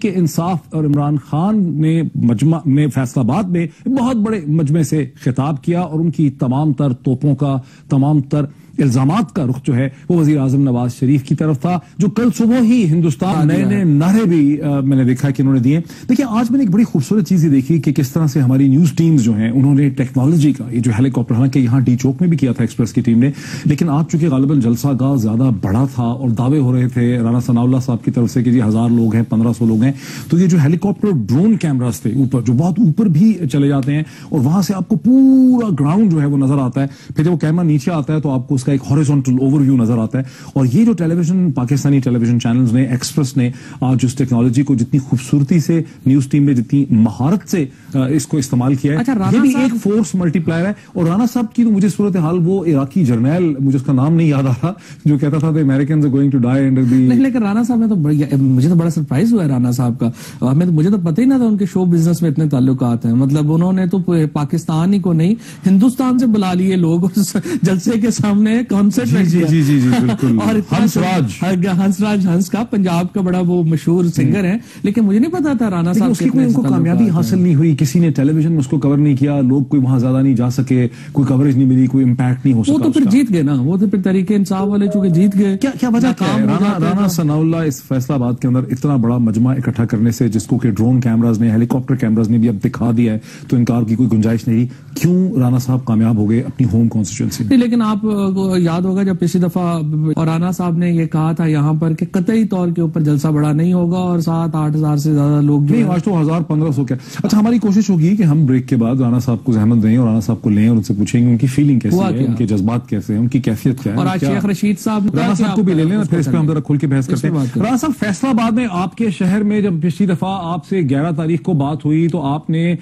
تحریک انصاف اور عمران خان نے مجمع میں فیصل آباد میں بہت بڑے مجمع سے خطاب کیا اور ان کی تمام تر توپوں کا، تمام تر الزامات کا رخ جو ہے وہ وزیر اعظم نواز شریف کی طرف تھا، جو کل صبح ہی ہندوستان نئے نئے نعرے بھی میں نے دیکھا کہ انہوں نے دیے۔ دیکھیں آج میں نے ایک بڑی خوبصورت چیز یہ دیکھی کہ کس طرح سے ہماری نیوز ٹیمز جو ہیں انہوں نے ٹیکنالوجی کا یہ جو ہیلی کاپٹر، حالانکہ یہاں ڈی چوک میں بھی کیا تھا ایکسپریس کی ٹیم نے، لیکن آج چونکہ غالباً جلسہ گاہ زیادہ بڑا تھا اور دعوے ہو رہے تھے رانا ثناء اللہ صاحب کی طرف سے کہ جی 1000 لوگ ہیں، 1500 لوگ ہیں، تو یہ جو ہیلی کاپٹر ڈرون کیمراز تھے اوپر جو بہت اوپر بھی چلے جاتے ہیں اور وہاں سے آپ کو پورا گراؤنڈ جو ہے وہ نظر آتا ہے، پھر جب وہ کیمرہ نیچے آتا ہے تو آپ کو اس کا ایک ہاریزونٹل اوور ویو نظر آتا ہے۔ اور یہ جو ٹیلی ویژن پاکستانی ٹیلی ویژن چینلز نے، ایکسپریس نے آج اس ٹیکنالوجی کو جتنی خوبصورتی سے نیوز ٹیم میں جتنی مہارت سے اس کو استعمال کیا ہے، یہ بھی ایک فورس ملٹی پلائر ہے۔ اور رانا صاحب کی تو مجھے صورتحال وہ عراقی جرنیل، مجھے اس کا نام نہیں یاد آ رہا، جو کہتا تھا Americans are going to die under the... لیکن رانا صاحب نے تو مجھے تو بڑا سرپرائز ہوا ہے رانا صاحب کا، مجھے تو پتہ ہی نہ تھا ان کے شو بزنس میں اتنے تعلقات ہیں، مطلب انہوں نے تو پاکستان ہی کو نہیں ہندوستان سے بلا لیے لوگ جلسے کے سامنے کانسرٹ جی بالکل، اور ہنس راج ہنس کا پنجاب کا بڑا وہ مشہور سنگر ہے، لیکن مجھے نہیں پتا تھا رانا صاحب اس کی کوئی ان کو کامیابی حاصل نہیں ہوئی، کسی نے ٹیلی ویژن میں اس کو کور نہیں کیا، لوگ کوئی وہاں زیادہ نہیں جا سکے، کوئی کوریج نہیں ملی، کوئی امپیکٹ نہیں ہو سکا۔ وہ تو پھر جیت گئے نا، وہ تو پھر تحریک انصاف والے چونکہ جیت گئے۔ کیا وجہ کیا ہے رانا ثناء اللہ اس فیصل آباد کے اندر اتنا بڑا مجمع اکٹھا کرنے سے، جس کو کہ ڈرون کیمراز نے، ہیلی کاپٹر کیمراز نے بھی اب دکھا دیا ہے، تو انکار کی کوئی گنجائش نہیں، کیوں رانا صاحب کامیاب ہو گئے اپنی ہوم کانسٹیچوئنسی میں؟ لیکن آپ یاد ہوگا جب پچھلی دفعہ رانا صاحب نے یہ کہا تھا یہاں پر کہ قطعی طور کے اوپر جلسہ بڑا نہیں ہوگا اور 7-8 ہزار سے زیادہ لوگ نہیں، آج تو 1000-1500 کیا۔ اچھا، ہماری کوشش ہوگی کہ ہم بریک کے بعد رانا صاحب کو زحمت دیں اور رانا صاحب کو لیں اور ان سے پوچھیں گے ان کی فیلنگ کیسی ہے، ان کے جذبات کیسے ہیں، ان کی کیفیت کیا ہے، اور آج شیخ رشید صاحب رانا صاحب کو بھی لے لیں، پھر اس پہ ہم ذرا کھل کے بحث کرتے ہیں۔ رانا صاحب، فیصل آباد میں آپ کے شہر میں جب پچھلی دفعہ آپ سے 11 تاریخ کو بات ہوئی تو آپ نے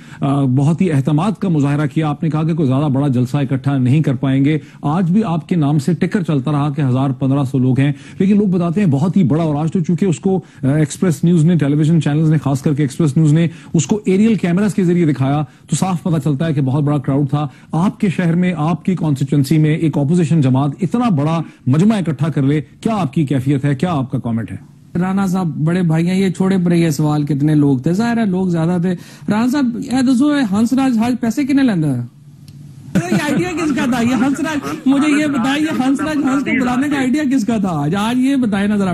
بہت ہی اعتماد کا مظاہرہ کیا، آپ نے کہا کہ کوئی زیادہ بڑا جلسہ اکٹھا نہیں کر پائیں گے۔ آج بھی آپ کے نام سے ٹکر چلتا رہا کہ 1000-1500 لوگ ہیں، لیکن لوگ بتاتے ہیں بہت ہی بڑا، اور آج تو چونکہ اس کو ایکسپریس نیوز نے، ٹیلی ویژن چینلز نے، خاص کر کے ایکسپریس نیوز نے اس کو ایریل کیمراز کے ذریعے دکھایا تو صاف پتہ چلتا ہے کہ بہت بڑا کراؤڈ تھا۔ آپ کے شہر میں، آپ کی کانسٹیچوئنسی میں ایک اپوزیشن جماعت اتنا بڑا مجمع اکٹھا کر لے، کیا آپ کی کیفیت ہے، کیا آپ کا کامنٹ ہے؟ رانا صاحب بڑے بھائی ہیں، یہ چھوڑے پر یہ سوال کتنے لوگ تھے، ظاہر ہے لوگ زیادہ تھے۔ رانا صاحب ہنس راج حاج پیسے کنے لینا ہے؟ یہ آئیڈیا کس کا تھا؟ یہ ہنس راج، مجھے یہ بتائیے، ہنس راج ہنس کو بلانے کا آئیڈیا کس کا تھا؟ آج یہ بتائیں نا ذرا۔